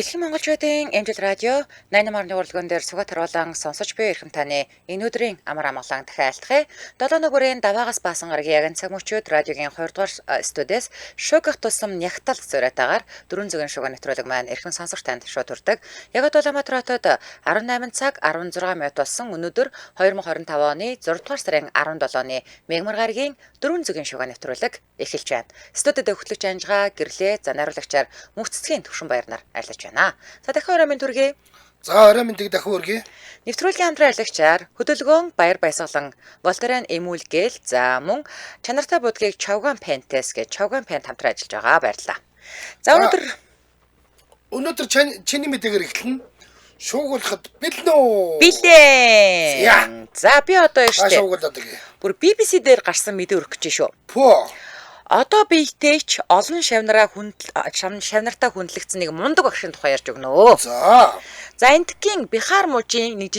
Дэлхийн монголчуудын эмчил радио 88.1 урлагын дээр сугат харуулан сонсож буй эрхэм таны энэ өдрийн амар амгалан дахиалтгая. 7 нүгүрийн даваагаас баасан гарагийн яган цаг мөчүүд радиогийн 2 дугаар студиэс шугах тусам нягтал зөриатаагаар 400 шугах нэвтрүүлэг маань эрхэм сонсогч танд шууд хүрдэг. Яг Улаанбаатар хотод 18 цаг 16 минут болсон өнөөдөр 2025 оны 6 дугаар сарын 17-ны мегмар гарагийн 400 шугах нэвтрүүлэг эхэлж байна. Студид хөтлөгч Анжгаа гэрлээ за найруулагчаар мөнхцгийн төвшин баярнаар айлж байна. За дахин орой минь түргэе. За орой минь дахин хүргэе. Нэвтрүүлгийн хамтран айлгчаар хөдөлгөөн баяр баясгалан Волтерен эмүүлгээл за мөн чанартай будгийг Чавган Пентес гэж Чавган Пент хамтран ажиллаж байгаа баярлалаа. За өнөөдөр чиний мэдээгээр эхэлнэ. Шуугуулахад бэлнэ. Билээ. За би одоо штэ. Шуугуулаад гээ. Бүр BBC дээр гарсан мэдээ өргөх гэж шүү. Пөө. Одоо биетэйч олон шавнараа шавнартаа хүндлэгдсэн нэг мундаг багшийн тухай ярьж өгнө. За энтгийн Бихар мужийн нэг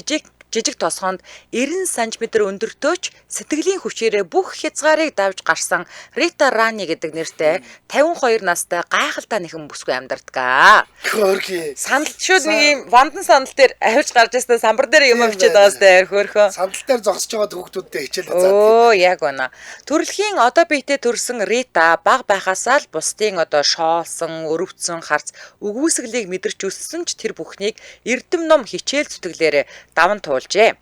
жижиг тосгонд 90 см өндөртөөч сэтгэлийн хүчээрээ бүх хязгаарыг давж гарсан Рита Рани гэдэг нэртэй 52 настай гайхалтай нэхэн бүсгүй амьдардаг. Хөөрхий. Сандал шүүд нэг юм вандан сандал дээр авиж гарч ирсэн самбар дээр юм авчиад байгаас дээр хөөрхөө. Сандал дээр зогсож байгаа хүүхдүүдтэй хичээлээ заадаг. Оо яг үнэ. Төрөлхийн одоо биетэй төрсэн Рита баг байхасаа л бусдын одоо шоолсон, өрөвцөн харц үгүйсгэлийг мэдэрч өссөн ч тэр бүхнийг эрдэм ном хичээл зүтгэлээрээ даван туулжээ.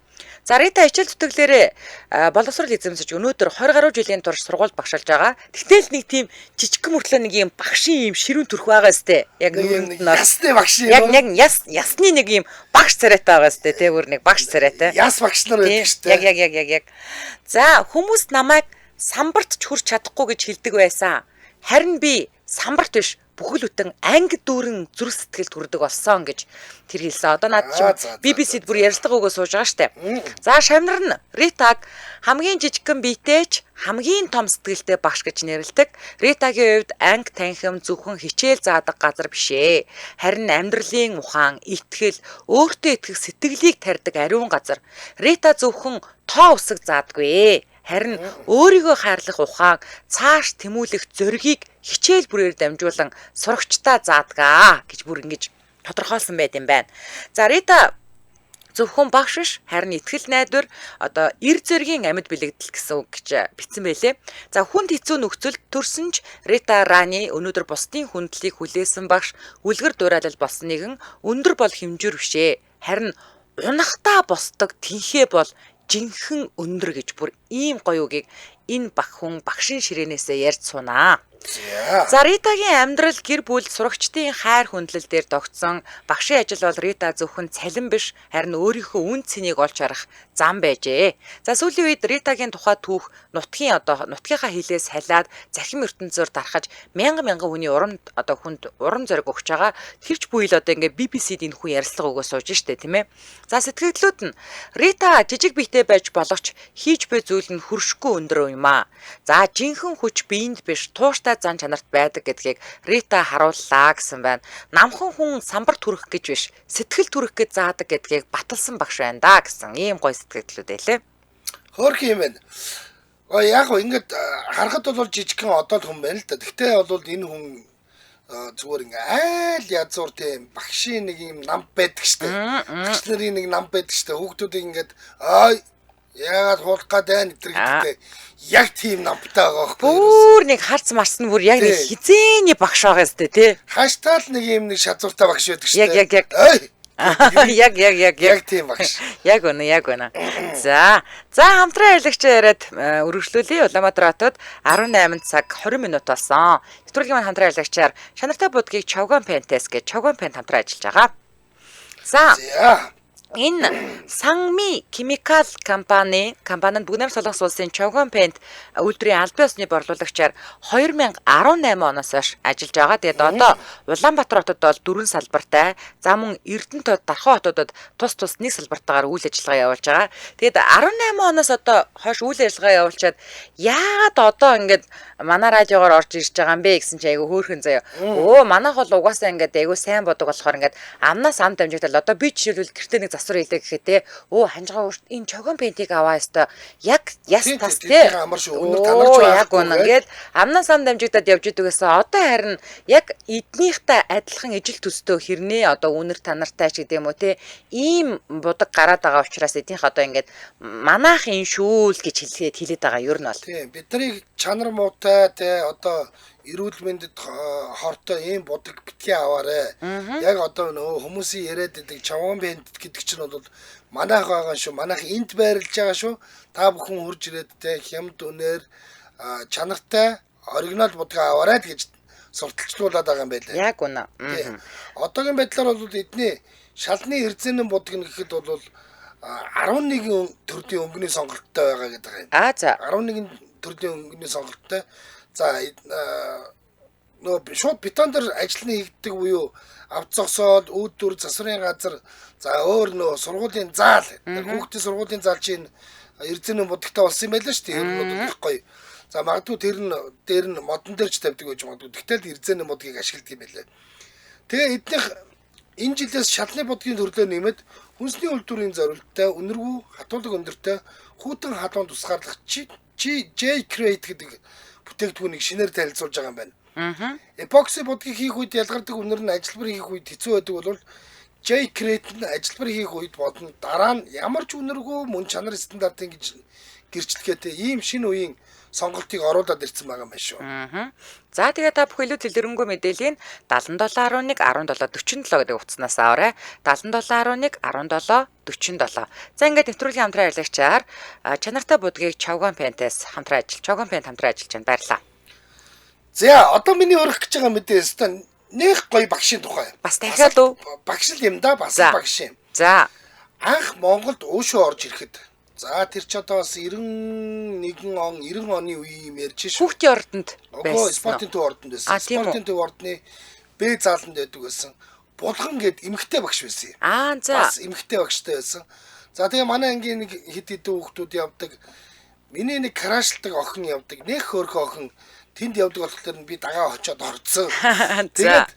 За Рита хичээл зүтгэлээрээ боловсрол эзэмсэж өнөөдөр 20 гаруй жилийн турш сургуульд багшилж байгаа. Тэгтэл нэг тийм жижиг мөртлөө нэг юм багшийн юм ширүүн төрх байгаа сте. Яг нэг ясны багш юм. Яг ясны нэг юм багш царайтай байгаа сте. Тэ бүр нэг багш царайтай. Яс багш нар байдаг штэ. Яг. За хүмүүс намайг самбарт ч хүрч чадахгүй гэж хэлдэг байсан. Харин би самбарт биш бүхэл бүтэн анги дүүрэн зүрх сэтгэл төрдөг болсон гэж тэр хэлсэн. Одоо наад чинь BBC-д бүр ярилцлага өгөө сууж байгаа штэ. За шавнар нь Ритаг хамгийн жижигхэн биетэйч хамгийн том сэтгэлтэй багш гэж нэрлэдэг. Ритагийн хувьд анги танхим зөвхөн хичээл заадаг газар бишээ. Харин амьдралын ухаан, итгэл, өөртөө итгэх сэтгэлийг тарьдаг ариун газар. Рита зөвхөн тоо усаг заадаггүй. Харин өөрийгөө хайрлах ухаан, цааш тэмүүлэх зоригийг хичээл бүрээр дамжуулан сурагчдаа заадгаа гэж бүр ингэж тодорхойлсон байт юм байна. За Рита зөвхөн багш биш, харин итгэл найдвар одоо эр зэргийн амьд бэлэгдэл гэсэн үг гэж бичсэн байлээ. За хүнд хэцүү нөхцөлд төрсөн ч Рита Рани өнөөдөр бусдын хүндлийг хүлээсэн багш, үлгэр дуурайлал болсон нэгэн өндөр бол хэмжүүр бишээ. Харин унахтаа босдог тэнхээ бол жинхэнэ өндөр гэж бүр ийм гоё үгийг энэ хүн багшийн ширээнээсээ ярьж сунаа. За Ритагийн амьдрал гэр бүл сурагчдын хайр хүндлэл дээр тогтсон багшийн ажил бол Рита зөвхөн цалин биш харин өөрийнхөө үн цэнийг олж харах зам байжээ. За сүүлийн үед Ритагийн тухай түүх нутгийнхаа хилээс салаад захим ертөнцөөр дарахаж мянган хүний хүнд урам зориг өгч байгаа. Тэрч буй л одоо ингээ BBC-д энэ хүн ярилцлага өгөө сууж штэ тийм ээ. За сэтгэгдлүүд нь Рита жижиг биетэй байж болохч хийж буй зүйл нь хөршгүй өндөр юм аа. За жинхэнэ хүч биеинд биш тууштай зан чанарт байдаг гэдгийг Рита харууллаа гэсэн байна. Намхан хүн самбарт хүрэх гэж биш сэтгэл түрэх гэж заадаг гэдгийг баталсан багш байна да гэсэн ийм гоё сэтгэлдлүүд байлээ. Хөөрхий юм байна. Яг ингээд харахад бол жижигхэн одоо л хүн байна л да. Гэхдээ бол энэ хүн зүгээр ингээ айл язуур тийм багшийн нэг юм нам байдаг штэ. Багш нарын нэг нам байдаг штэ. Хүүхдүүдийг ингээд яагаад хуулах гэдэг гэдэг яг тийм намтай байгаа байхгүй. Бүр нэг харц марсан бүр яг нэг хизээний багш байгаа сте тий. Хаштал нэг юм нэг шазууртай багш байдаг штэ. Яг тийм багш. Яг үнэ. За хамтран аялагч яриад өргөжлүүлье. Улаанбаатар хотод 18 цаг 20 минут болсон. Нэвтрүүлгийн маань хамтран аялагчаар чанартай будгийг Чавган Пентес гэж Чавган Пент хамтран ажиллаж байгаа. За энэ Сангми Chemical компанид бүгд солонгос улсын Чавган Пент үйлдвэрийн албан ёсны борлуулагчаар 2018 оноос хойш ажиллаж байгаа. Тэгээд одоо Улаанбаатар хотод бол 4 салбартай, за мөн Эрдэнэт Дархан хотодод тус нэг салбартаагаар үйл ажиллагаа явуулж байгаа. Тэгээд 18 оноос одоо хойш үйл ажиллагаа явуулчаад яагаад одоо ингээд манай радиогоор орж ирж байгаа юм бэ гэсэн чи айгу хөөрхөн заяа. Манайх бол угаасаа ингээд айгу сайн бодог болохоор ингээд амнаас ам дамжигдал одоо би жишээлбэл гэртээ нэг засвар хийлээ гэхэд те өө ханжгаа өөрт энэ чогон пентиг аваа ёстой. Яг яс тас те. амар шүү. Өнөр танарч яг үнэ ингээд амнаас ам дамжигдаад явж идэг гэсэн одоо харин яг эднийхтэй адилхан ижил төстөө хэрнээ одоо үнэр танартай ч гэдэм үү те ийм будаг гараад байгаа учраас эднийх одоо ингээд манайх юм шүү л гэж хэлээд байгаа ер нь бол. Тийм бидний чанар муутай те одоо эрүүл мэндэд хортой ийм будаг битгий аваарэ. Яг одоо нөө хүмүүсийн яриад идэг чаван бэнд гэдэг чинь бол манайх байгаа шүү. Манайх энд байрлаж байгаа шүү. Та бүхэн хурж ирээд те хямд үнээр чанартай оригинал будгаа аваарай гэж сурталчлуулаад байгаа юм байлаа. Яг үнэ. Одоогийн байдлаар бол эдний шалны эрзэнэн будаг нь гэхэд бол 11 төрлийн өнгөний сонголттой байгаа гэдэг юм. За 11 төрлийн өнгөний сонголттой. За нөө шууд бетон дээр ажилланы хийгдэг буюу авц зогсоод үүддүр засварын газар за өөр нөө сургуулийн заал хүүхдийн сургуулийн заал чинь эрдэнэ будагтай болсон юм байлаа шүү дээ. Ер нь их гоё. За магадгүй тэр нь дээр нь модон дээрч тавьдаг гэж магадгүй. Тэгтэл эрдэнэ будгийг ашигладаг юм байлаа. Тэгээ эднийх энэ жилээс шалны будгийн төрлөө нэмээд хүнсний үйлдвэрийн зорилттой үнэргүй хатуулаг өндөртэй хүүтэн халуун тусгаарлах J Crate гэдэг бүтээгдэхүүнийг шинээр танилцуулж байгаа юм байна. Эпокси будгийг хийх үед ялгардаг үнэр нь ажилбар хийх үед хэцүү байдаг бол J Crate нь ажилбар хийх үед бодно. Дараа нь ямар ч үнэргүй мөн чанар стандартын гэж гэрчлэгээтэй ийм шинэ үеийн сонголтыг оруулаад ирсэн байгаа юм байна шүү. За тэгээ та бүхэн илүү дэлгэрэнгүй мэдээллийн 7711 1747 гэдэг утаснаас аваарай. 7711 1747. За ингээд нэвтрүүлгийн хамтран ажиллагчаар чанартай будгийг Чавган Пентээс хамтран ажиллаж байна. Баярлалаа. За одоо миний өргөх гэж байгаа мэдээ өстө нэх гоё багшийн тухай. Бас дахиад уу? Багш юм да бас багш юм. За анх Монголд уушуу орж ирэхэд за тэр ч одоо бас 90 оны үе юм ярьж шүү. хүүхдийн ордонд байсан. Спортын төв ордонд байсан. Спортын төв ордны Б зааланд байдаг байсан. Булган гээд эмэгтэй багш байсан. За. Бас эмэгтэй багштай байсан. За тэгээ манай ангийн нэг хэд хэдэн хүүхдүүд явдаг. Миний нэг крашлдаг охин явдаг. Нэх хөөрхөн охин тэнд явдаг болохоор би дагаа очиод орцсон. Тэгээд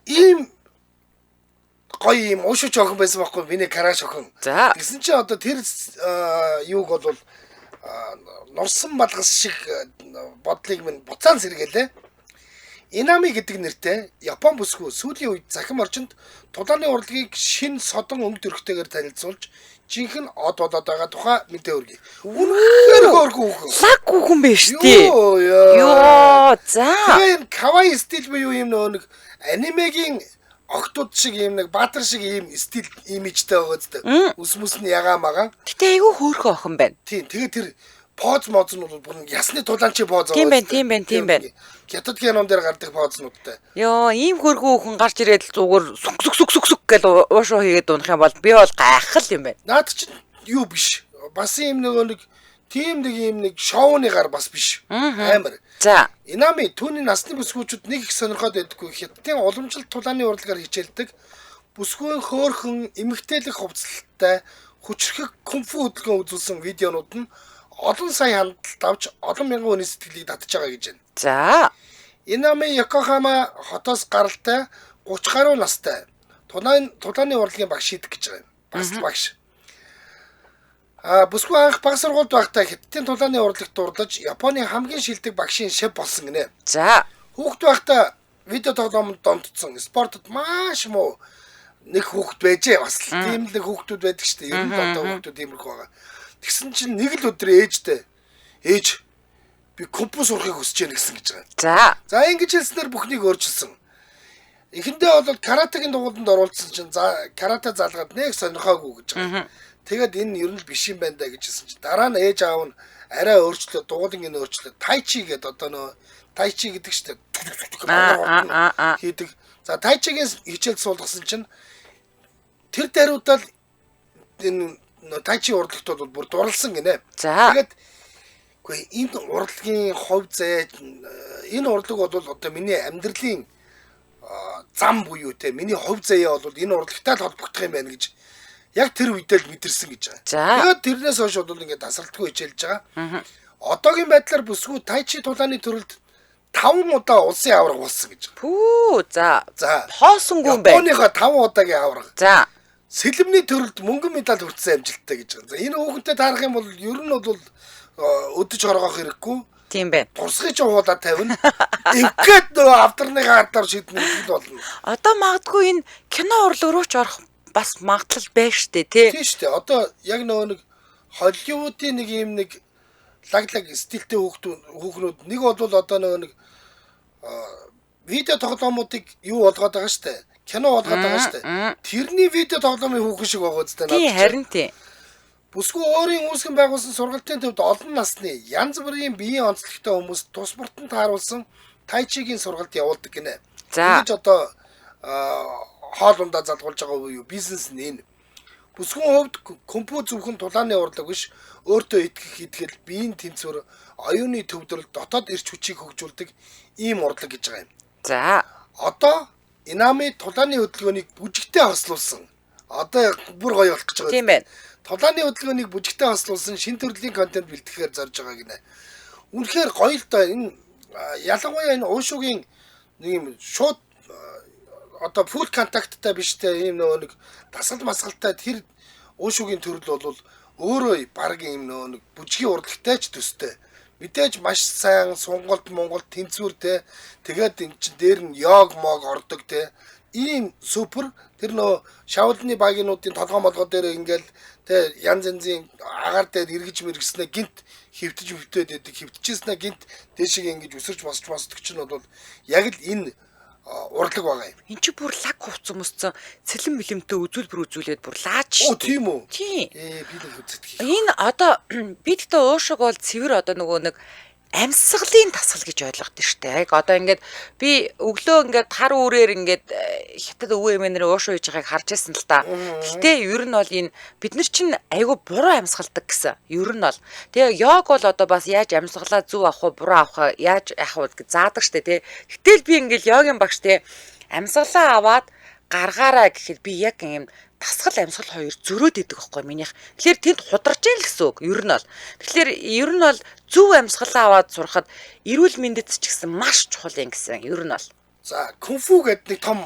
ийм гоё юм уушууч охин байсан байхгүй миний краш охин. Тэгсэн чинь одоо тэр юуг бол нурсан балгас шиг бодлыг минь буцаан сэргэлээ. Инами гэдэг нэртэй Япон бүсгүй сүүлийн үед захим орчинд тулааны урлагийг шин содон өнгө төрхтэйгээр танилцуулж жинхэнэ од болоод байгаа тухай мэдээ өргөе. Үнэхээр хөөрхөн хүүхэн. Лаг хүүхэн биш тий. Йоо за. Тэгээ кавай стил буюу юм нэг анимегийн октод шиг юм нэг баатар шиг ийм стил имижтэй байгаа зү. Ус мус нь ягаа магаа. Гэтэ айгүй хөөрхөн охин байна. Тийм тэгээ тэр поз моз нь бол бүр ясны тулаанчи поз байгаа. Тийм байна. Хятад кинон дээр гардаг познуудтай. Йоо ийм хөөрхөн хүүхэн гарч ирээд зүгээр сүк гэж уушуу хийгээд унах юм бол би бол гайхал юм байна. Наад чи юу биш. Бас ийм нэг шоуныгаар бас биш. Амар. За. Инами түүний насны бүсгүүчүүд нэг их сонирхоод байдаггүй. Хятадын уламжлалт тулааны урлагаар хичээлдэг. Бүсгүйн хөөрхөн эмэгтэйлэг хувцастай хүчрхэг кунфу хөдөлгөөн үзүүлсэн видеонууд нь олон сая хандлт авч олон мянган хүний сэтгэлийг татж байгаа гэж байна. За. Инами Йокохама хотоос гаралтай 30 гаруй настай тулааны урлагийн багш шийдэх гэж байгаа юм. Бас багш. Бүсгүй анх бага сургуульд байхдаа Хятадын тулааны урлагт дурлаж Японы хамгийн шилдэг багшийн шеф болсон гинэ. За. Хүүхэд байхдаа видео тоглоомд донтцсон. Спортод маш муу нэг хүүхэд байжээ бас. Тийм л нэг хүүхдүүд байдаг шүү дээ. Ер нь одоо хүүхдүүд иймэрхүү байгаа. Тэгсэн чинь нэг л өдөр ээж би компо сурахыг хүсэж байна гэсэн гэж байгаа. За ингэж хэлснээр бүхнийг өөрчилсөн. Эхэндээ бол каратегийн дугуйланд оруулсан чинь за карате залгаад нэг сонирхоогүй гэж байгаа. Тэгээд энэ ер нь биш юм байна да гэж хэлсэн чинь дараа нь ээж аав нь арай өөрчлөө дугуйлын энэ өөрчлөө тайчи гэдэг одоо нөө тайчи гэдэг чинь хийдэг. За тайчигийн хичээл суулгасан чинь тэр даруйдаа энэ тайчи урлагт бол бүр дурлсан гинэ. Тэгээд үгүй энэ урлагийн хувь зай энэ урлаг бол одоо миний амьдралын зам буюу те миний хувь заяа бол энэ урлагтай л холбогдох юм байна гэж яг тэр үедээ л мэдэрсэн гэж байгаа. Тэгээд тэрнээс хойш бол ингээд тасралтгүй хичээлж байгаа. Одоогийн байдлаар бүсгүй тайчи тулааны төрөлд 5 удаа улсын аварга болсон гэж. Пүү за. Хоосонгүй юм байна. Японыхоо 5 удаагийн аварга. За. сэлэмний төрөлд мөнгөн медаль хүртсэн амжилттай гэж байна. За энэ хүүхэнтэй таарах юм бол ер нь бол өдөж хоргоох хэрэггүй. Тийм байна. Турсгыг ч уулаа тавина. Эвгээд нөгөө авдарныхаа ардаар шийднэ гэж болно. Одоо магадгүй энэ кино урлал руу ч орох бас магадлал байна штэ тий. Тийм шүү дээ. Одоо яг нөгөө нэг Холливуудын нэг юм нэг лаглаг стилтэй хүүхнүүд нэг бол одоо нөгөө нэг видео тоглоомуудыг юу болгоод байгаа шүү дээ. Кино болгоод байгаа шүү дээ. Тэрний видео тоглоомын хүүхэн шиг байгаа үстэй надад. Тий харин тий. Бүсгүй өөрийн үүсгэн байгуулсан сургалтын төвд олон насны янз бүрийн биеийн онцлогтой хүмүүс тус бүртэн тааруулсан тайчигийн сургалт явуулдаг гинэ. Ингэж одоо хоолундаа залгуулж байгаа уу бизнес нь энэ. Бүсгүйн хувьд компо зөвхөн тулааны урлаг биш өөртөө итгэх итгэл биеийн тэнцвэр оюуны төвдрөл дотоод эрч хүчийг хөгжүүлдэг ийм урлаг гэж байгаа юм. За одоо Инами тулааны хөдөлгөөнийг бүжигтэй хослуулсан. Одоо бүр гоё болох гэж байгаа. Тийм байна. Тулааны хөдөлгөөнийг бүжигтэй хослуулсан шин төрлийн контент бэлтгэхээр зорж байгаа гинэ. Үнэхээр гоё л доо энэ ялангуяа энэ уушуугийн нэг юм шууд одоо фул контакттай биштэй ийм нөгөө нэг дасгал масгалтай тэр уушуугийн төрөл бол өөрөө баг ийм нөгөө нэг бүжгийн урлагтай ч төстэй. Мэдээж маш сайн Сонголт Монголд тэнцвэртэй тэгээд эн чин дээр нь йог мог ордог те ийм супер тэр нөө шавлны багийнуудын толгой молгоо дээр ингээл те янз янзын агаар дээр эргэж мэргэснэ гинт хөвтөж хөвтөөд идэг хөвтөжснэ гинт дээшээ ингэж өсөрч босдог чинь бол яг л энэ урлаг байгаа юм. Энд чи бүр лаг хувцсан мөсцөн цэлэн мэлэмтэй үзүүлбэр үзүүлээд бүр лаач. Оо тийм үү? Тийм. Би л үздэг. Энэ одоо бидтэй уушиг бол цэвэр одоо нөгөө нэг амьсгалын тасгал гэж ойлгоод штэ. Яг одоо ингээд би өглөө ингээд хар үрээр ингээд хятад өвөө эмээнэр уушуу хийж байгааг харж байсан л та. Гэтэ ер нь бол энэ бид нар чинь айгүй буруу амьсгалдаг гэсэн. Ер нь бол. Тэгээ йог бол одоо бас яаж амьсгалаа зөв авах уу, буруу авах яаж яах вэ гэж заадаг штэ тий. Гэтэл би ингээд йогийн багш тий амьсгалаа аваад гаргаараа гэхэд би яг юм тасгал амьсгал хоёр зөрөөд идэг байхгүй минийх. Тэгэхээр тэнд хударч ял гэсэн үг ер нь бол. Тэгэхээр ер нь бол зөв амьсгалаа аваад сурахад эрүүл мэндэд ч гэсэн маш чухал юм гэсэн ер нь бол. За кунфу гэдэг нэг том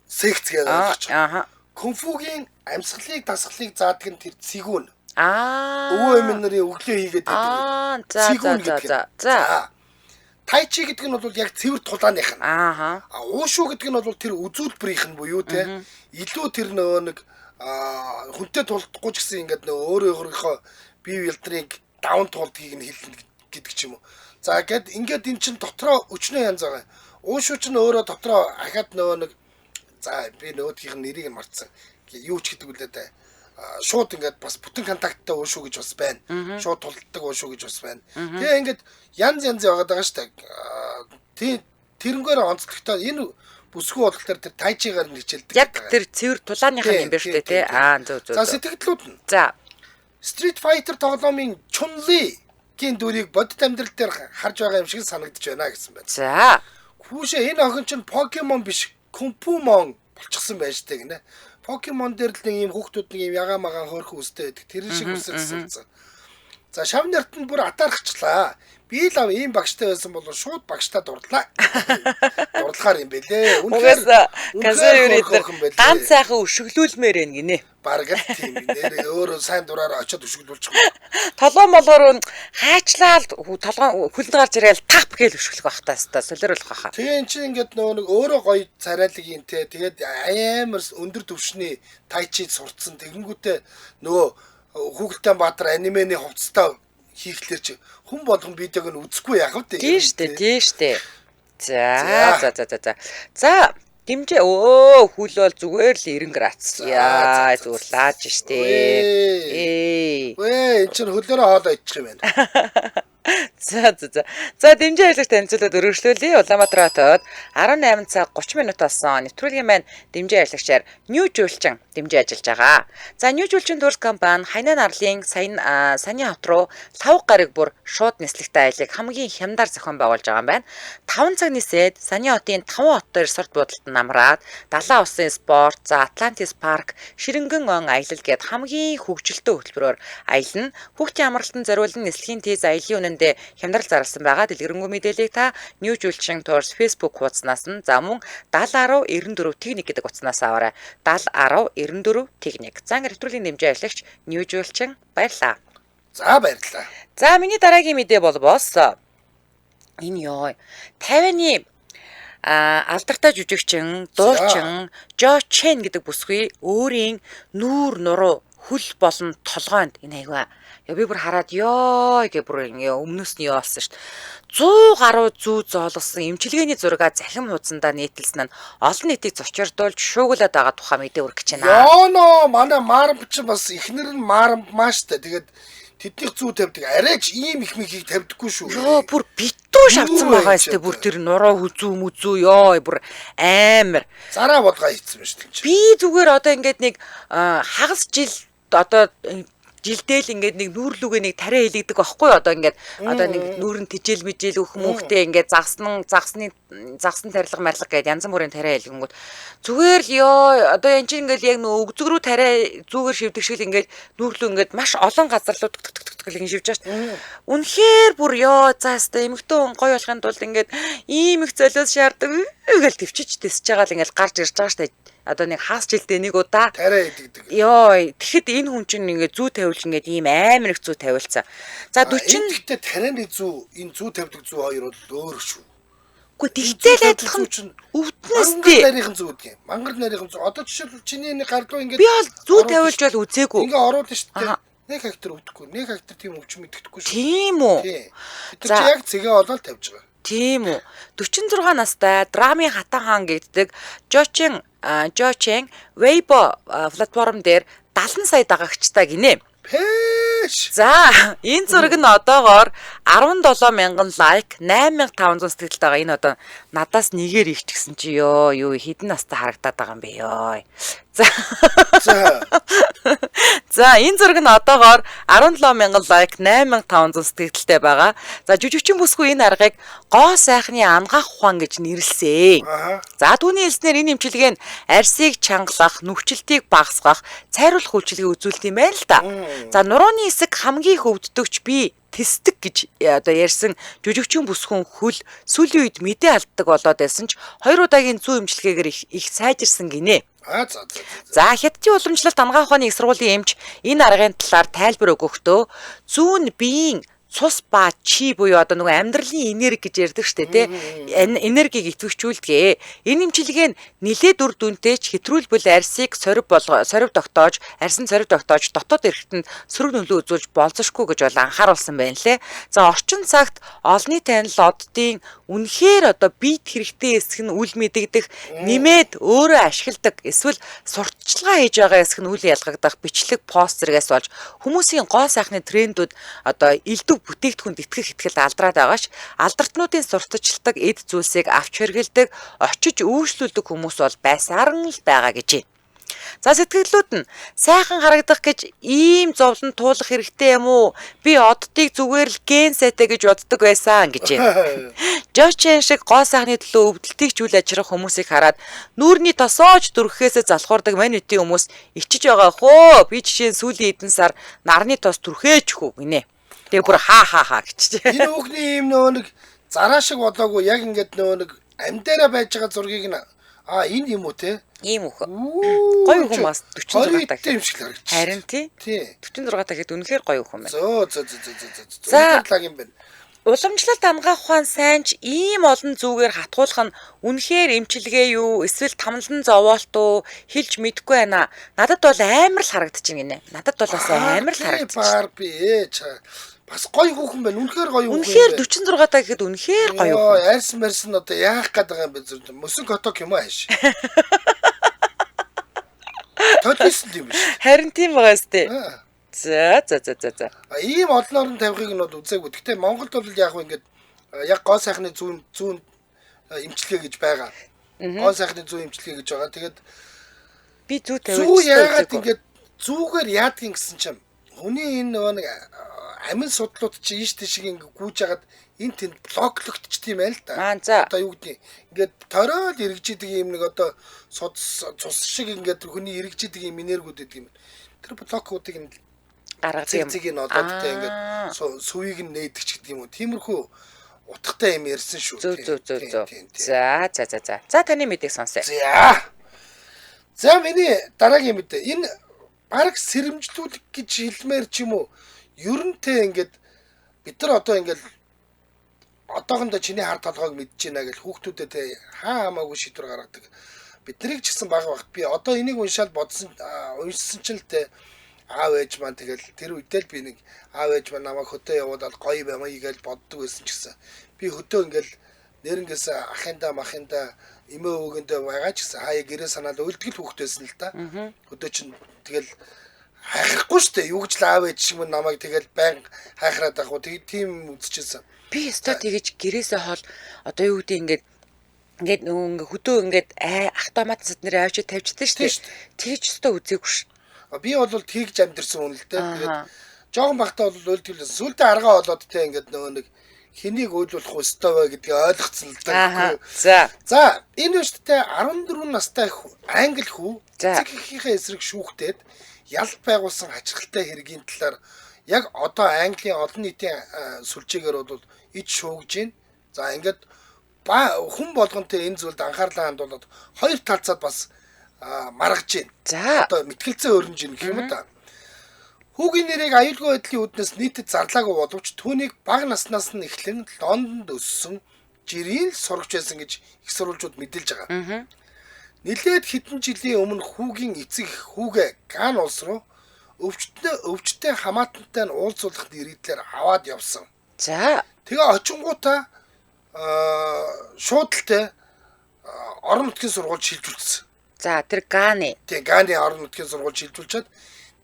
секц гэдэг ойлгож байгаа. Кунфугийн амьсгалыг тасгалыг заадаг нь тэр цэгүүн. Өвөө эмээ нарын өглөө хийгээд байдаг. За. Тайчи гэдэг нь бол яг цэвэр тулааных нь. Уушуу гэдэг нь бол тэр үзүүлбэрийнх нь буюу те илүү тэр нөгөө нэг хүнтэй тулдахгүй ч гэсэн ингээд нөгөө өөрийнхөө бие ялдрыг даван тулдгийг нь хэлнэ гэдэг ч юм уу. За ингээд эн чин дотроо өчнөө янз байгаа. Уушуу ч өөрөө дотроо ахаад нөгөө нэг за би нөгөөдгийнх нь нэрийг нь мартсан. Юу ч гэдэг үлээ дээ. Шууд ингээд бас бүтэн контакттай уушуу гэж бас байна. Шууд тулддаг уушуу гэж бас байна. Тэгээ ингээд янз яваад байгаа шүү дээ. Тэрнгээр онцлогтой энэ бүсгүй бодлоор тэр тайчигаар нь хичээлдэг. Яг тэр цэвэр тулааных юм байна шүү дээ тий. Зөв. За сэтгэлдлүүд нь. За. Street Fighter тоглоомын Chun-Li-гийн дүрийг бодит амьдрал дээр харж байгаа юм шиг санагдаж байна гэсэн байна. За. Хүүшээ энэ охин чинь Pokemon биш, Kumpumon болчихсон байж тээ гинэ. Pokemon дээр л нэг юм хүүхдүүд нэг юм ягаа магаан хөөрхөн үстэй байдаг. Тэр шиг үсэлсэн. За шавнарт нь бүр атаархчлаа. Би л ийм багштай байсан бол шууд багштай дурлаа. Дурлахаар юм бэлээ. Үнэхээр ганц сайхан өшөглүүлмээр байна гинэ. Бараг л тийм нэрээ өөрөө сайн дураараа очиод өшөглүүлчих. Толгой молгоор хайчлаад толгой хөлд гарч ирээл тап гээл өшөглөх байх таа солируулах байхаа. Тэгээ эн чинь ингээд нөгөө өөрөө гоё царайлаг юм те. Тэгээд амар өндөр түвшний тайчид сурцсан. Тэгэнгүүтээ нөгөө Хүүхэлдэйн Баатар анимены хувцастай хийхлээр чи хүн болгон видеог нь үзэхгүй яах вэ? Тийм штэ. За дэмжээ хүл бол зүгээр л 90 градус. Яа зүгээр лааж штэ. Эн чинь хөлөөрөө хоолоо идчих юм байна. За дэмжээ хэлэх танилцуулаад өргөжлүүлье. Улаанбаатар хотод 18 цаг 30 минут болсон. Нэвтрүүлгийн маань дэмжээ хэлэгчээр New Julchin дэмжээ ажиллаж байгаа. За New Julchin төрөл компани Хайнан арлын Саяны хот руу 5 гариг бүр шууд нислэгтэй аялыг хамгийн хямдар зохион байгуулж байгаа юм байна. 5 цаг нисээд Саяны хотын 5 хоттой resort буудалд намраад Далайн усын спорт, за Atlantis Park, Ширэнгэн он аялал гээд хамгийн хөгжилтэй хөтөлбөрөөр аялна. Хүүхдийн амралтанд зориулсан нислэгийн тез аялын үнэндээ хямдрал зарласан байгаа. Дэлгэрэнгүй мэдээллийг та New Julchin Tours Facebook хуудаснаас нь за мөн 701094 техник гэдэг утаснаас аваарай. 701094 техник. За ингээд нэвтрүүлгийн нэмжээ ажиллагч New Julchin баярлаа. За баярлалаа. За миний дараагийн мэдээ бол боос энэ ёо 50-ны алдартай жүжигчин, дуучин Жо Чен гэдэг бүсгүй өөрийн нүүр нуруу хөл болон толгойд энэ айгаа. Яа би бүр хараад ёо гэ бүр ингээ өмнөөс нь ёолсон шүү дээ. 100 гаруй зүү зоолгосон эмчилгээний зураг захим хуудсандаа нийтэлсэн нь олон нийтийг зочирдуулж шуугуулад байгаа тухай мэдээ өргөж байна. Ёо нөө манай Марамп ч бас ихнэр нь Марамп мааштай. Тэгээд тэдних зүү тавьдаг. Арайч ийм их михийг тавьдаггүй шүү. Ёо бүр битүү шавцсан байгаа юм бүр тэр нуруу хүзүү мүзүү ёо бүр амар. Зараа бодгаа хийцэн шүү дээ. Би зүгээр одоо ингээд нэг хагас жил одоо жилдэл ингээд нэг нүүрлүгээ нэг тариа хэлэгдэг байхгүй одоо ингээд одоо нэг нүүрэн тижэл мижэл өөх мөнхтэй ингээд загсан тарилга марлаг гэдэг янз бүрийн тариа хэлгэнгүүд зүгээр л ёо одоо энэ чинь ингээд яг нөө өгзөг рүү тариа зүгээр шивдэг шиг ингээд нүүрлүү ингээд маш олон газар руу гэл шивж байгаа шүү. Үнэхээр бүр ёо заастаа эмэгтэй гоё болохын тулд ингээд ийм их золиос шаарддаг гэл төвчж тэсэж байгаа л ингээд гарч ирж байгаа шүү дээ. Одоо нэг хаас жилдээ нэг удаа тариа идэгдэг. Йоо, тэгэхэд энэ хүн чинь ингээ зүү тавиулж ингээд ийм амар их зүү тавиулсан. За 40 гэхдээ тарианы зүү, энэ зүү тавьдаг зүү хоёр бол өөр шүү. Гэхдээ тэгтэл адилхан өвднөстэй. Нарийн зүү гэдэг юм. Мангар нарийн зүү. Одоо жишээлбэл чиний нэг гардуу ингээд би бол зүү тавиулж бол үзээгүй. Ингээ оруулна шүү дээ. Нэг хактер өвдөхгүй. Нэг хактер тийм өвч мэддэхгүй шүү. Тийм үү. За яг цэгээ олоод тавьж байгаа. Тийм үү. 46 настай драмын хатан хаан гэдэг Жо Чен Weibo платформ дээр 70 сая дагагчтай гинэ. Пэш. За, энэ зураг нь одоогоор 17,000 лайк, 8,500 сэтгэлтэй байгаа. Энэ одоо надаас нэгээр ичгсэн чи ёо, юу хэдэн настай харагдаад байгаа юм бэ ёо. За. За, энэ зураг нь одоогоор 17,000 лайк, 8,500 сэтгэлтэй байгаа. За, жүжигчин бүсгүй энэ аргыг гоо сайхны ангаах ухаан гэж нэрлэсэн. За, түүний хэлснээр энэ эмчилгээ нь арсыг чангалах, нүхчлэлтийг багасгах, цайруулах үйлчилгээ үзүүлдэг юм байна л да. За нурууны хэсэг хамгийн их өвддөгч би тэсдэг гэж одоо ярьсан жүжигчин бүсгүн хөл сүүлийн үед мэдээ алддаг болоод байсан ч 2 удаагийн зүү эмчилгээгээр их сайжирсан гинэ. За хятадын уламжлалт ангаах ухааны их сургуулийн эмч энэ аргын талаар тайлбар өгөхдөө зүүн биеийн цус ба чи буюу одоо нөгөө амьдралын энерги гэж ярьдаг штэ тий энергийг идэвхжүүлдэг. Энэ эмчилгээ нь нилээд үр дүнтэй ч хэтрүүлбэл арсыг сорив тогтоож дотоод эргэтэнд сөрөг нөлөө үзүүлж болзошгүй гэж бол анхааруулсан байна лээ. За орчин цагт олонний танил оддын үнэхээр одоо биед хэрэгтэй эсэх нь үл мэдэгдэх нэмээд өөрөө ашигладаг эсвэл сурталчилгаа хийж байгаа эсэх нь үл ялгагдах бичлэг пост зэрэгээс болж хүмүүсийн гоо сайхны трендүүд одоо элдв бүтээгдэхүүнд итгэх итгэл алдраад байгаач алдартнуудын сурталчилдаг эд зүйлсийг авч хэргэлдэг очиж өөрчлүүлдэг хүмүүс бол байсаар нь л байгаа гэж. За сэтгэлдлүүд нь сайхан харагдах гэж ийм зовлон туулах хэрэгтэй юм уу? Би оддыг зүгээр л ген сетэ гэж боддог байсан гэж байна. Жо Чен шиг гоо сайхны төлөө өвдөлтийг ч үл ажрах хүмүүсийг хараад нүүрний тосоож дүрхээсээ залхуурдаг мань үтийн хүмүүс ичиж байгаа хөө. Би жишээ нь сүүлийн хэдэн сар нарны тос дүрхээчгүй гинэ. Тэгээ бүр хаа гэж. Энэ хүүхний ийм нөө нэг зараа шиг болоогүй яг ингээд нөө нэг амьдаараа байж байгаа зургийг нь энэ юм уу те? Ийм үхэ. Гоё хүн бас 46 таа. Харин тий. 46 таа гэхэд үнэхээр гоё хүн байна. За лаг юм байна. Уламжлалт ангаах ухаан сайн ч ийм олон зүгээр хатгуулах нь үнэхээр эмчилгээ юу эсвэл тамлан зовоолт уу хэлж мэдэхгүй байна. Надад бол амар л харагдчих гинэ. Надад бол бас амар л харагдчих. Барби бас гоё хүүхэн байна. Үнэхээр гоё хүүхэн. Үнэхээр 46 таа гэхэд үнэхээр гоё хүүхэн. Арьс марс нь одоо яах гээд байгаа юм бэ зүр. Мөсөн коток юм ааш. Тодлсон юм биш. Харин тийм байгаа сте. За. Ийм олон орн тавихыг нь бол үзээгүй. Гэхдээ Монголд бол яг ингээд яг гоо сайхны зүүн эмчилгээ гэж байгаа. Гоо сайхны зүүн эмчилгээ гэж байгаа. Тэгээд би зүү тавьж зүү яагаад ингээд зүүгээр яадгийн гэсэн чам. Хүний энэ нэг амин судлууд чи ийш тийш ингээд гүйж хагаад энэ тэнд блоклогдчих тийм байл та. Одоо юу гэдгийг ингээд тороод эргэжидэг юм нэг одоо цус шиг ингээд хүний эргэжидэг юм энергиуд гэдэг юм. Тэр блокуудыг нь гаргадаг юм. Цэцгийг нь одоодтай ингээд сувийг нь нээдэг ч гэдэг юм уу. Тиймэрхүү утгатай юм ярьсан шүү. Зөв. За таны мэдээг сонсъё. За миний дараагийн мэдээ. Энэ бараг сэрэмжлүүлэх гэж хэлмээр ч юм уу. Ерөнтэй ингээд бид нар одоо ингээд одоохондоо чиний хар толгойг мэдж байна гэж хүүхдүүдэд те хамаагүй шийдвэр гаргадаг. Биднийг ч гэсэн бага багт би одоо энийг уншаад уншсан ч л те аав ээж маань тэгэл тэр үедээ л би нэг аав ээж маань намайг хөтөө явуулаад гоё баймаа гэж боддог байсан ч гэсэн би хөтөө ингээл нэрнгээс ахында махында эмээ өвгөндөө байгаа ч гэсэн хаяа гэрээ санаад үлдгэл хүүхд байсан л да. Хөтөө чинь тэгэл хайхрахгүй штэ юу гэж л аав ээж шиг намайг тэгэл байн хайхраад байгаа. Тийм үзчихсэн. Би өстой тэгэж гэрээсээ хол одоо юу гэдэг ингээд нөгөө хөдөө ингээд автомат саднэр авчиж тавьчихдээ штэ. Тэгж өстой үзээгүй ш. Би бол тэгж амьдэрсэн хүн л дээ. Тэгээд жоохон багтаа бол үлдгэлсэн. Сүлдээ аргаа болоод те ингээд нөгөө нэг хэнийг үйлүүлэх өстой вэ гэдгийг ойлгоцсон л да. За энэ үсттэй 14 настай англи хүү эцэгийнхээ эсрэг шүүхтэд ялт байгуулсан ачаалттай хэргийн талаар яг одоо Английн олон нийтийн сүлжээгээр бол иж шуугж байна. За ингээд хүн болгонтэй энэ зүйлд анхаарлаа хандуулаад хоёр талцаад бас маргаж байна. За одоо мэтгэлцээ өрнөж ийн гэх юм да. Хүүгийн нэрийг аюулгүй байдлын үүднээс нийтэд зарлаагүй боловч түүнийг бага наснаас нь эхлэн Лондонд өссөн жирийн сурагч байсан гэж их сурвалжууд мэдээлж байгаа. Нилээд хэдэн жилийн өмнө хүүгийн эцэг хүүгээ Ган улс руу өвчтөе хамаатантай нь уулзуулах нэрийдлэр аваад явсан. За тэгээ очингуудаа шуудалтай орон нутгийн сургууль шилжүүлсэн. за тэр Ганы. Тэгээ Ганы орон нутгийн сургууль шилжүүлчихэд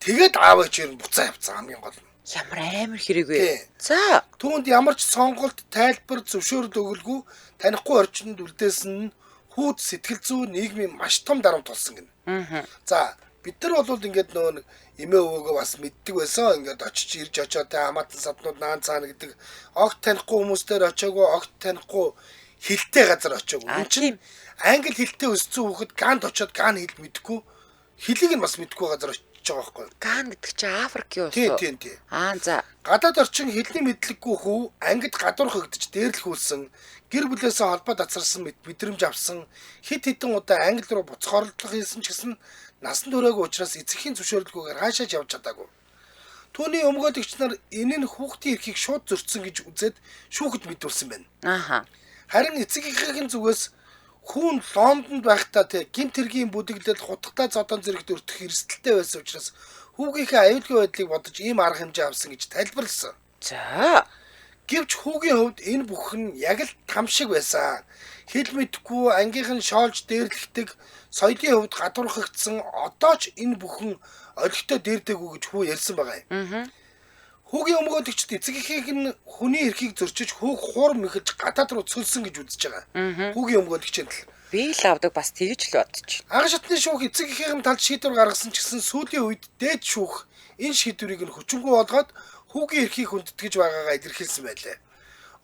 тэгээд аав ээжээр нь буцаа явцсан хамгийн гол нь. Ямар амар хэрэг вэ? За түүнд ямар ч сонголт, тайлбар, зөвшөөрөл өгөлгүй танихгүй орчинд үлдээсэн нь хүүд сэтгэл зүй нийгмийн маш том дарамт болсон гэнэ. За бид нар бол ингээд нөгөө эмээ өвөөгөө бас мэддэг байсан. Ингээд очиж ирж очоод хамаатан саднууд наан цаана гэдэг огт танихгүй хүмүүстээр очиагүй, огт танихгүй хилтэй газар очиагүй. Энэ чинь англи хилтэй өссөн хүүхэд Ганд очоод Ган хэл мэдэхгүй, хэлийг нь бас мэдэхгүй газар байгаа байхгүй. Ган гэдэг чинь Африкийн улс. Тийм. За. Гадаад орчин хэлний мэдлэггүй хүү ангид гадуурхагдж дээрлэхүүлсэн, гэр бүлээсээ холбоо дацарсан мэдрэмж авсан, хэд хэдэн удаа англи руу буцхоорлох хийсэн ч гэсэн насан туршаагүй учраас эцэгхийн зөвшөөрлгүйгээр хаашаач явж чадаагүй. Түүний өмгөөлөгч нар энэ нь хүүхдийн эрхийг шууд зөрчсөн гэж үзээд шүүхэд мэдүүлсэн байна. Харин эцэгийнхээ зүгээс хүн Лондонд байхдаа гэмт хэргийн бүдэглэл хутгатай зодон зэрэгт өртөх эрсдэлтэй байсан учраас хүүгийнхээ аюулгүй байдлыг бодож ийм арга хэмжээ авсан гэж тайлбарласан. За Гэвч хүүгийн хувьд энэ бүх нь яг л там шиг байсан. Хэл мэдэхгүй ангийнх нь шоолж дээрлэгдэг, соёлын хувьд гадуурхагдсан одоо ч энэ бүхэн олигтой дээрдэггүй гэж хүү ярьсан байгаа юм. Хүүгийн өмгөөлөгчд эцэгийнхийг нь хүний эрхийг зөрчиж хүүг хуурм ихэж гадаад руу цөлсөн гэж үзэж байгаа. Хүүгийн өмгөөлөгчийн тал. би л авдаг бас тэгж л бодчих. Ага шатны шүүх эцэгийнхээ талд шийдвэр гаргасан ч гэсэн сүүлийн үед дээд шүүх энэ шийдвэрийг нь хүчингүй болгоод хүүгийн эрхийг хүндэтгэж байгаагаа илэрхийлсэн байлаа.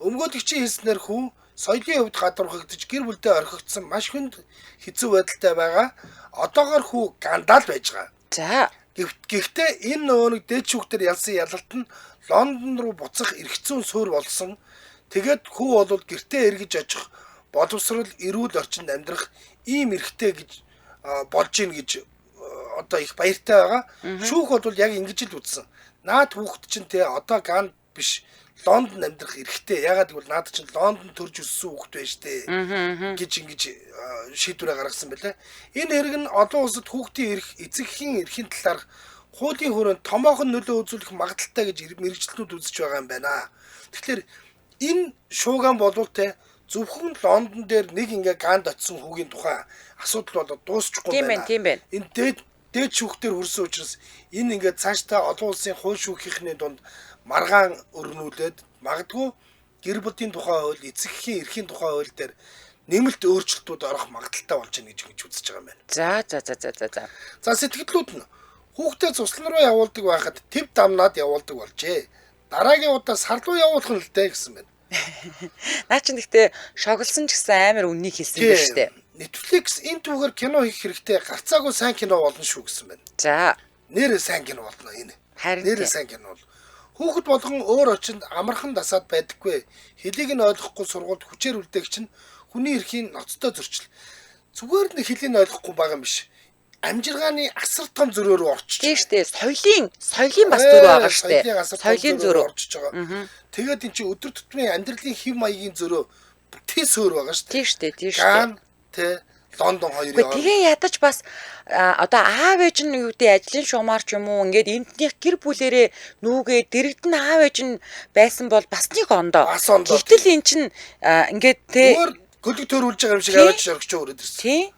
Өмгөөлөгчийн хэлснээр хүү соёлын хувьд гадуурхагдж гэр бүлдээ орхигдсон маш хүнд хэцүү байдалтай байгаа. Одоогоор хүү Гандал байж байгаа. За Гэхдээ энэ нөгөө дээд шүүхтэр ялсан ялалт нь Лондон руу буцах эрх зүйн суурь болсон. Тэгээд хүү бол гэртээ эргэж очих боловсрол эрүүл орчинд амьдрах ийм эрхтэй гэж болж ийн гэж одоо их баяртай байгаа. Шүүх бол яг ингэж л үзсэн. Наад хүүхэд чинь одоо Ганд биш Лондон амьдрах эрхтэй. Ягаад гэвэл наад чинь Лондон төрж өссөн хүүхэд байж тээ гэж ингэж шийдвэрээ гаргасан байлаа. Энэ хэрэг нь олон улсад хүүхдийн эрх, эцэгхийн эрхийн талаар хуулийн хүрээнд томоохон нөлөө үзүүлэх магадaltaй гэж мэргэжилтнүүд үзэж байгаа юм байна. Тэгэхээр энэ шууган болвол зөвхөн Лондон дээр нэг ингээ Ганд очисон хүүгийн тухай асуудал болоод дуусчихгүй байна. Тийм байна. Энэ дээд шүүхтэр хүрсэн учраас энэ ингээ цаашдаа олон улсын хууль шүүхийнхний дунд маргаан өрнүүлээд магадгүй гэр бүлийн тухай хууль, эцэгхийн эрхийн тухай хууль дээр нэмэлт өөрчлөлтүүд орох магадaltaй болж байна гэж үзэж байгаа юм байна. За сэтгэлдлүүд нь хүүхдээ цуслан руу явуулдаг байхад төв дамнаад явуулдаг болжээ. Дараагийн удаа сар руу явуулах нь л дээ гэсэн байна. Наа чинь гэхдээ шоглсон ч гэсэн амар үннийг хэлсэн байх шүү дээ. Netflix энэ түүгээр кино хийх хэрэгтэй гарцаагүй сайн кино болно шүү гэсэн байна. За нэрээ сайн кино болно энэ. Харин нэрээ сайн кино бол Хүүхэд болгон өөр очинд амархан дасаад байдаггүй. Хэлийг нь ойлгохгүй сургуульд хүчээр үлдээх чинь хүний эрхийн ноцтой зөрчил. Зүгээр нэг хэлийг нь ойлгохгүй байгаа юм биш. Амжиргааны асар том зөрөө рүү орчиж. Тийм шүү дээ. Соёлын бас зөрөө байгаа шүү дээ. Соёлын зөрөө орчиж байгаа. Тэгээд эн чинь өдөр тутмын амьдралын хэв маягийн зөрөө бүтээс өөр байгаа шүү дээ. Тийм шүү дээ. Тийм шүү дээ. Ган тэ Лондон хоёр яа. Тэгээ ядаж бас одоо аав ээж нь юу гэдэг ажлын шугамар ч юм уу ингээд эмтнийх гэр бүлэрээ нүүгээ дэрэгдэн аав ээж нь байсан бол бас нэг ондоо. Гэтэл эн чинь ингээд тэ гөлөг төрүүлж байгаа юм шиг аваад шоргоч өрөөд ирсэн.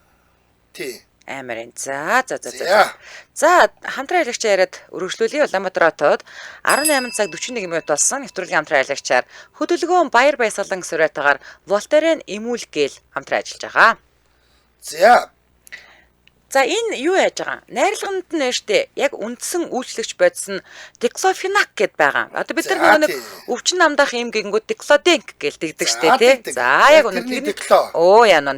Тий. Амар энэ. За хамтран аялагч яриад өргөжлүүлээ. Улаанбаатар хотод 18 цаг 41 минут болсон. Нэвтрүүлгийн хамтран аялагчаар хөдөлгөөн баяр баясгалан сураатаагаар Волтарен эмүүлгээл хамтран ажиллаж байгаа. За энэ юу яаж байгаа? Найрлаганд нь штэ яг үндсэн үйлчлэгч бодсон диклофенак гэд байгаа. Одоо бид нар нэг өвчин намдах юм гингүүд диклоденк гэж тэгдэг штэ тий. За яг үнэхээр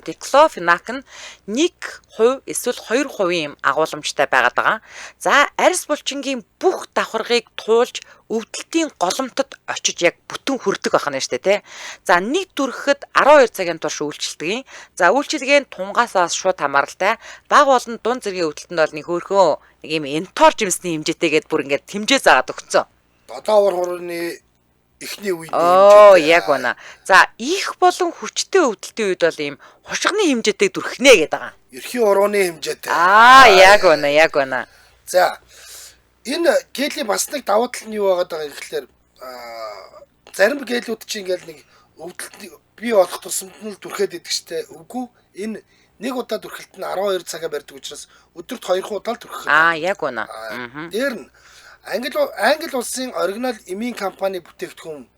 диклофенак нь 1% эсвэл 2% агуулмжтай байгаад байгаа. За арьс булчингийн бүх давхаргыг туулж өвдөлтийн голомтод очиж яг бүтэн хүрдэг байна штэ тий. За нэг дүрхэхэд 12 цагийн турш үйлчилдэг. За үйлчилгээ нь тунгаасаас шууд хамааралтай. Баг болон дунд зэргийн өвдөлтөнд бол нэг хөөрхөө нэг юм энтор жимсний хэмжээтэйгээд бүр ингээд хэмжээ заагаад өгцөн. Додоовор хорны эхний үед яг байна. За их болон хүчтэй өвдөлтийн үед бол ийм хушгины хэмжээтэй дүрхнэ гэдэг байгаа. Эрхийн урууны хэмжээтэй. Яг байна. За энэ гелийн бас нэг давуу тал нь юу байгаа гэхээр зарим гелүүд чинь ингээл нэг өвдөлт бий болох тусамд нь л дүрхээд идэг штэ. Үгүй энэ нэг удаа дүрхэлт нь 12 цагаа барьдаг учраас өдөрт 2 удаа л дүрхэх. Яг байна. Дээр нь Англи улсын оригинал эмийн компани бүтээгдэхүүн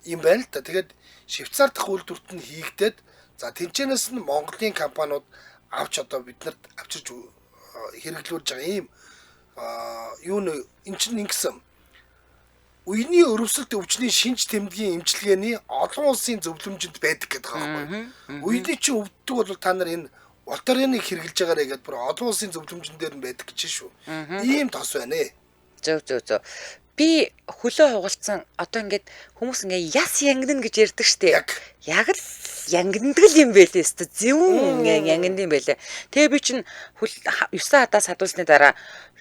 юм байна л да. Тэгээд Швейцар дахь үйлдвэрт нь хийгдээд за тэнцэнээс нь Монголын компаниуд авч одоо биднэрт авчирч хэрэглүүлж байгаа юм юу нэ эн чинь ингэсэн үений өрөвсөлт өвчний шинж тэмдгийн эмчилгээний олон улсын зөвлөмжөнд байдаг гэдэг байгаа юм. Үений чинь өвддөг бол та нар энэ Волтареныг хэрэглэж байгаарэ гэдээ бүр олон улсын зөвлөмжөн дээр нь байдаг гэж шүү. Ийм тос байна ээ. Зөв. Би хөлөө хугалцсан одоо ингээд хүмүүс ингээ яс янгидэн гэж ярьдаг штэ. Яг л янгиддаг юм байлээ өстө. Зөвүүн янгид юм байлээ. Тэгээ би чинь 9 хадаас хадуулсны дараа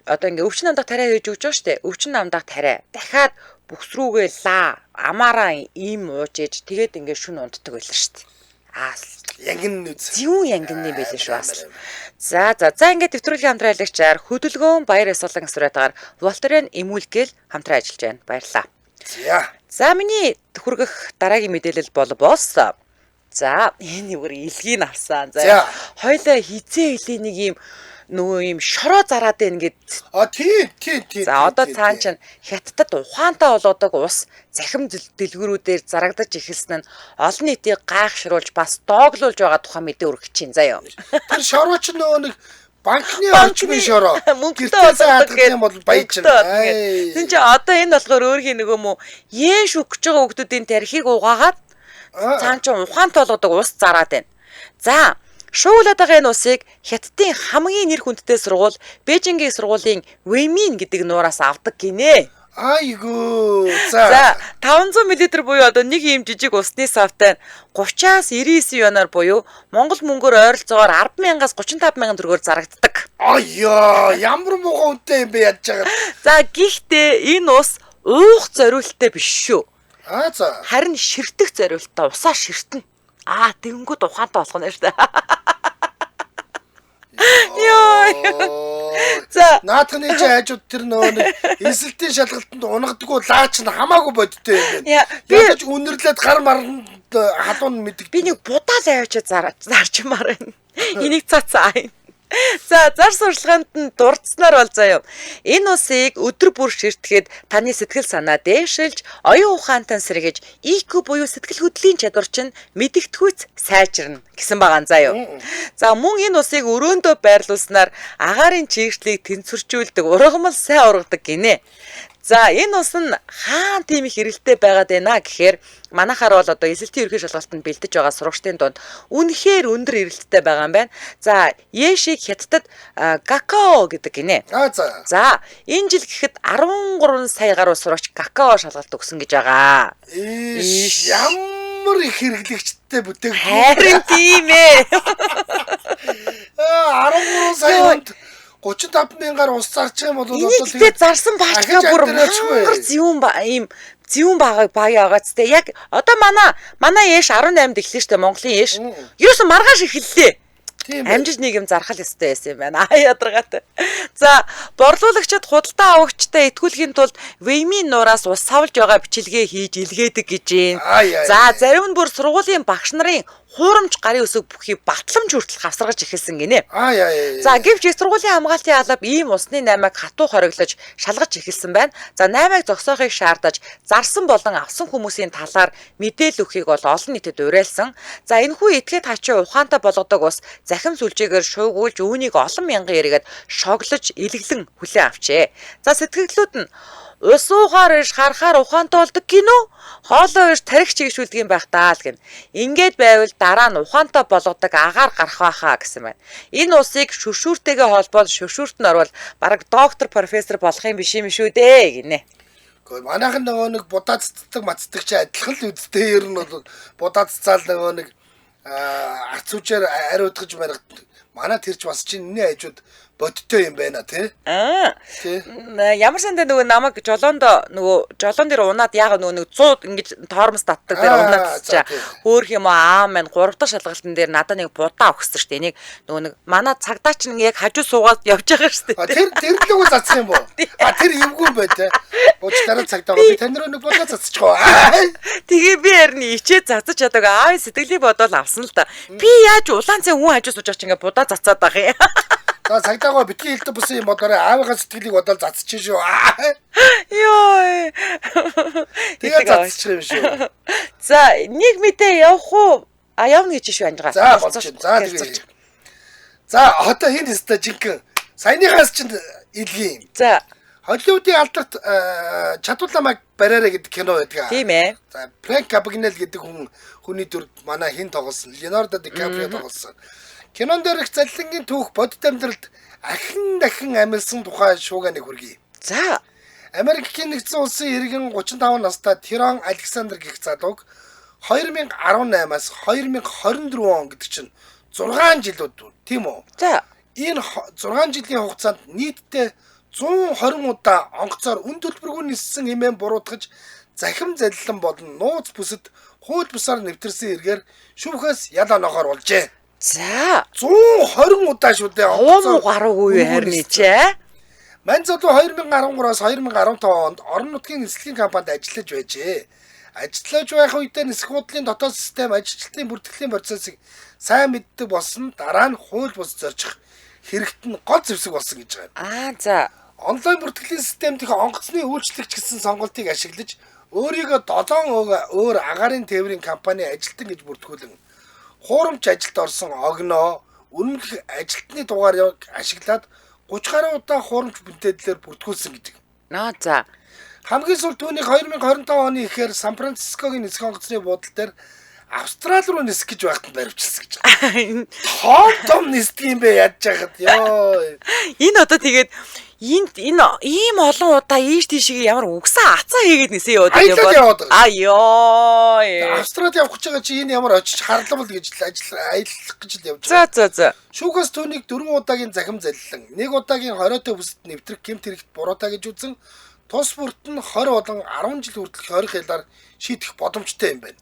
одоо ингээ өвчин намдах тариа хийж өгч байгаа штэ. Өвчин намдах тариа дахиад бүхсрүүгээ амаараа ийм уужээж тэгээд ингээ шүн унтдаг байлаа штэ. Янгин үз. Зөвүүн янгин юм байлээ шүү бас. За ингээд нэвтрүүлгийн хамтран аялагчаар хөдөлгөөн баяр ёслолон сураатаагаар Волтарен эмүүлгээл хамтран ажиллаж байна. Баярлалаа. За миний хүргэх дараагийн мэдээлэл бол босс. За энэ юу илгийг авсан. За хоёлаа хизээ хэлээ нэг юм нөгөө юм шороо зараад байна гэд. Тийм. За одоо цаан чинь хятадд ухаантай болоодог ус захим дэлгүүрүүдээр зарагдаж эхэлсэн нь олон нийтийг гайхшруулж бас дооглуулж байгаа тухай мэдээ өргөж чинь заяа. Тэр шороо ч нөгөө нэг банкны орчмын шороо. Мөнгөтэй болоод юм бол баяжна. Тин чи одоо энэ болохоор өөрхийн нөгөө мө яэш өгч байгаа хүмүүсийн тархийг угаагаад цаан чинь ухаантай болоодог ус зараад байна. За шуулаад байгаа энэ усыг Хятадын хамгийн нэр хүндтэй сургууль Бээжингийн сургуулийн Вэймин гэдэг нуураас авдаг гинэ. Айгуу. За 500 мл буюу одоо нэг юм жижиг усны савтай 30-аас 99 юанаар буюу Монгол мөнгөөр ойролцоогоор 10,000-аас 35,000 төгрөгөөр зарагддаг. Ямар муухай үнэтэй юм бэ ядж байгаа. За гэхдээ энэ ус уух зориулттай биш шүү. За. Харин ширтэх зориулттай усаа ширтэнэ. Тэгэнгүүт ухаантай болох нь шүү дээ. За наадхны чи хажууд тэр нөгөө эсэлтийн шалгалтанд унгадаггүй лаач нь хамаагүй бодтой юм байна. Ягж үнэрлээд гар маранд халуун мэддэг. Би нэг будаа л авчиж зарчмаар байна. Энийг цацаа. За зар сурчлаганд нь дурдсанаар бол заяа. Энэ усыг өдөр бүр ширтгэхэд таны сэтгэл санаа дээшилж, оюун ухаантай сэргэж, IQ буюу сэтгэл хөдлөлийн чадвар чинь мэдэгдэхүйц сайжирна гэсэн байгаа заяа. За мөн энэ усыг өрөөндөө байрлуулснаар агаарын чийгшлийг тэнцвэржүүлдэг, ургамал сайн ургадаг гинэ. За энэ ус нь хаан тийм их эрэлттэй байгаад байна гэхээр манайхаар бол одоо эсэлтийн ерхий шалгалтанд бэлдэж байгаа сурагчдын дунд үнэхээр өндөр эрэлттэй байгаа юм байна. За Яшиг хятадд какао гэдэг гинэ. За. За энэ жил гэхэд 13 сая гаруй сурагч какао шалгалт өгсөн гэж байгаа. Ямар их хэрэглэгчтэй бүтээгдэхүүн. Харин тийм ээ. 13 саянд 35 мянгаар ус зарчих юм бол энийг зарсан баачгаа бүр мангар зүүн багаагац те яг одоо манай яш 18-д эхлэн штэ Монголын яш ерөөсөн маргааш эхэллээ. Амжиж нэг юм зархал ёстой байсан юм байна. Ядаргаатай. За борлуулагчид худалдаа авагчтай итгүүлэхийн тулд Веймийн нураас ус савлж байгаа бичилгээ хийж илгээдэг гэж байна. За зарим нь бүр сургуулийн багш нарын хуурамч гарын өсөг бүхий батламж хүртэл хавсаргаж эхэлсэн гинэ. За гэвч их сургуулийн хамгаалтын алба ийм усны 8-ыг хатуу хориглож шалгаж эхэлсэн байна. За 8-ыг зогсоохыг шаардаж зарсан болон авсан хүмүүсийн талаар мэдээлэл өгөхийг бол олон нийтэд уриалсан. За энэхүү этгээд хачаа ухаантай болгодог ус захим сүлжээгээр шуугуулж үүнийг олон мянган яригээд шоглож илэглэн хүлээн авчээ. За сэтгэгдлүүд нь ус уухаар иш харахаар ухаантай болдог гинөө хоолоо иш тарих чигшүүлдэг юм байх таа л гин. Ингээд байвал дараа нь ухаантай болгодог агаар гарах байхаа гэсэн байна. Энэ усыг шүршүүртэйгээ холбоод шүршүүрт нь орвол бараг доктор профессор болох юм биш юм шүү дээ гинэ. Гэхдээ манайхан нөгөө нэг будаацдаг мацдаг чи адилхан л үсттэй ер нь бол будааццаал нөгөө нэг арц үжээр ариутгаж барих манай тэрч бас чинь энэ хажууд бодтой юм байна тий. Ямар сандаа нөгөө намайг жолоон дээр унаад яага нөгөө нэг 100 ингэж тоормос татдаг дээр унаад чаа. Хөөх юм аа маань 3 дахь шалгалтын дээр надад нэг будаа өгсөн шүү дээ. Энийг нөгөө нэг манай цагдаа чинь яг хажуу суугаад явж байгаа шүү дээ. Тэр лүгөө зацсан юм боо. Тэр эвгүй бай тий. Ууч дараа цагдаа би тань руу нэг будаа цацчихоо. Тэгээ би харин ичээд цацаж чадаг аав сэтгэлийг бодвол авсан л да. Би яаж улаан цай хүн хажуу сууж байгаа чинь ингээ будаа цацаад байгаа юм. За цагдаагаа битгий хэлдэг бүсэн юм бодоорой аавынхаа сэтгэлийг бодоод зацчих шүү. Йоо. Тэгээ зацчих юм шүү. За нэг мэдээ явах уу? Явна гэж шүү анжгаа. За болчих. За тэгээ. За одоо хин өстой жинхэнэ саяныхаас чинь илгийн. За Холливуудын алдарт Чадварламаг бариараа гэдэг кино байдаг. Тийм ээ. За Фрэнк Абагнел гэдэг хүний дүр манай хин тоглосон. Леонардо Ди Каприо тоглосон. Кинон дээр их заллингийн түүх бодит амьдралд дахин амилсан тухай шууганы хүргэе. За Америкийн нэгдсэн улсын иргэн 35 настай Тирон Александр гэх залууг 2018-аас 2024 он гэдэг чинь 6 жилүүд тийм үү? За энэ 6 жилийн хугацаанд нийтдээ 120 удаа онгоцоор үн төлбөргүй ниссэн хэмээн буруутгаж захим заллан болон нууц бүсэд хууль бусаар нэвтэрсэн эргээр шүүхээс ял оноохоор болжээ. За 120 удаа шүү дээ. Овоо гараагүй харин чэ. Мань залуу 2013-аас 2015 онд орон нутгийн нислэгийн компанид ажиллаж байжээ. Ажиллаж байх үедээ нисэх худлын дотоод систем ажилчдын бүртгэлийн процессыг сайн мэддэг болсон дараа нь хууль бус зорчих хэрэгт нь гол зэвсэг болсон гэж байна. За онлайн бүртгэлийн системд их онгоцны үйлчлэгч гэсэн сонголтыг ашиглаж өөрийгөө 7 өөр агаарын тээврийн компани ажилтан гэж бүртгүүлэн хуурамч ажилд орсон огноо үнэмлэх ажилтны дугаарыг ашиглаад 30 гаруй удаа хуурамч бүтээдлээр бүртгүүлсэн гэдэг. За Хамгийн сүүлд түүнийг 2025 оны ихээр Сан Францискогийн нисэх онгоцны буудлын дээр Австрали руу нисэх гэж байхад баривчилсан гэж. Том нисдэг юм бэ яаж яахад ёо. Энэ одоо тэгээд энэ ийм олон удаа ийш тийшээ ямар үгсэн ацаа хийгээд нисээ яваад ёо. Австрали явах гэж байгаа чи энэ ямар очиж харлал гэж аялах гэж л явж байгаа. За. Шүүхээс түүнийг 4 удаагийн захим заллан, 1 удаагийн хориотой бүсэд нэвтрэх гэмт хэрэгт буруутаа гэж үзэн тус бүрт нь 20 болон 10 жил хүртэлх хорих хэлээр шийдэх боломжтой юм байна.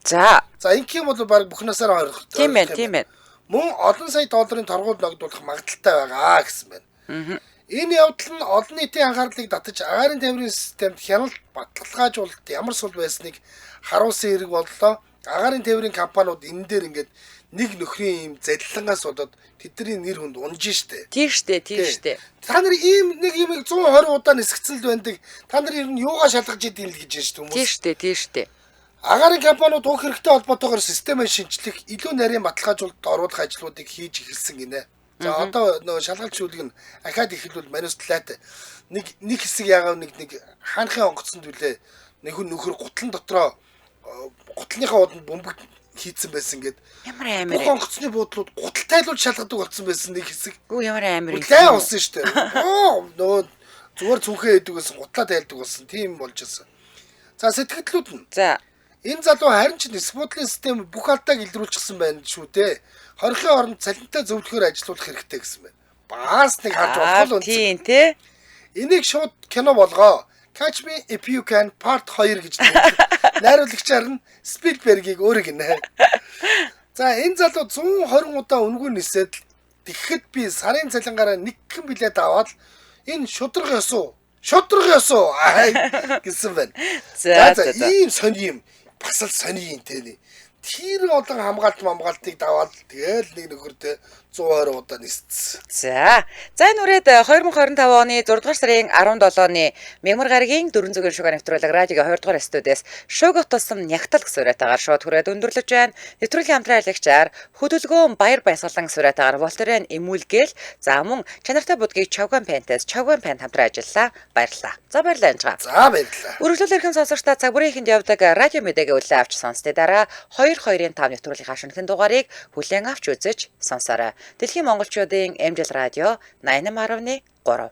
За ингэх юм бол баг бүхнээсээ хорих. Тийм байна. Мөн олон сая долларын торгууль ногдуулах магадaltaй байгаа гэсэн байна. Энэ явдал нь олон нийтийн анхаарлыг татаж агаарын тээврийн системд хяналт баталгаажуулалт ямар сул байсныг харуулсан хэрэг боллоо. Агаарын тээврийн компаниуд энэ дээр ингээд нэг нөхрийн юм заллангаас болоод тэдний нэр хүнд унж штэ. Тийм штэ. Та нар ийм нэг юм 120 удаа нисгцэн л байдаг. Та нар ер нь юугаа шалгаж идэв л гэж байна шүү хүмүүс. Тийм штэ. Агаарын компаниуд уг хэрэгтэй холбоотойгоор системээ шинжлэх, илүү нарийн баталгаажуулалт оруулах ажлуудыг хийж эхэлсэн гинэ. За одоо нөгөө шалгалт шүүлэг нь ахаад ихэлбэл манифестлаатай. Нэг хэсэг ягаав нэг хаанхын онгоцонд үлээ нэг хүн нөхөр гутлан дотроо гутлынхаа уданд бөмбөг хийцэн байсан гэд. Ямар амир. Бүх онгоцны буудлууд гуталтайлууд шалгадаг болсон байсан нэг хэсэг. Гүү ямар амир. Лай болсон шүү дээ. Нөгөө зүгээр цүнхээ хийдэг байсан, гутлаа тайлдаг болсон. Тийм болж байсан. За сэтгэлдлүүд нь. За Энэ залуу харин ч спотлын систем бүх алдааг илрүүлчихсэн байна шүү дээ. Хорхын оронд цалинтай зөвлөхөр ажиллуулах хэрэгтэй гэсэн байна. Баас нэг харж болох л тийм тий. Энийг шууд кино болгоо. Catch Me If You Can Part 2 гэж найруулагчаар нь Спилбергийг өөрөө гинэ. За энэ залуу 120 удаа үнгүй нисээд тэгэхэд би сарын цалингаараа нэг хэн билет аваад энэ шудраг ёсуу гэсэн байна. За ийм сони юм бас л сони юм те. Тэр олон хамгаалтыг даваад тэгэл нэг нөхөртөө 120 удаа нисцсэн. За энэ үрээд 2025 оны 6 дугаар сарын 17-ны Мягмар гарагийн 400-ийн шугар нэвтрүүлэг радиогийн 2 дугаар студиэс шугах тусам нягтал гэсэн уриатаагаар шууд хүрээд өндөрлөж байна. Нэвтрүүлгийн хамтран аялагчаар хөдөлгөөн баяр баясгалан гэсэн уриатаагаар Волтерен эмүүлгээл за мөн чанартай будгийг Чавган Пентес Чавган Пент хамтран ажиллаа. Баярлалаа. За баярлалаа энэ. За баярлалаа. Үргэлжлэл эрхэм сонсогчдаа цаг бүрийн ихэнд явдаг радио мэдээгээ үлээ авч сонсдээ дараа 2-2-5 нэвтрүүлгийн шинэхэн дугаарыг хүлээн авч үзэж сонсоорой. Дэлхийн монголчуудын MJL радио 88.3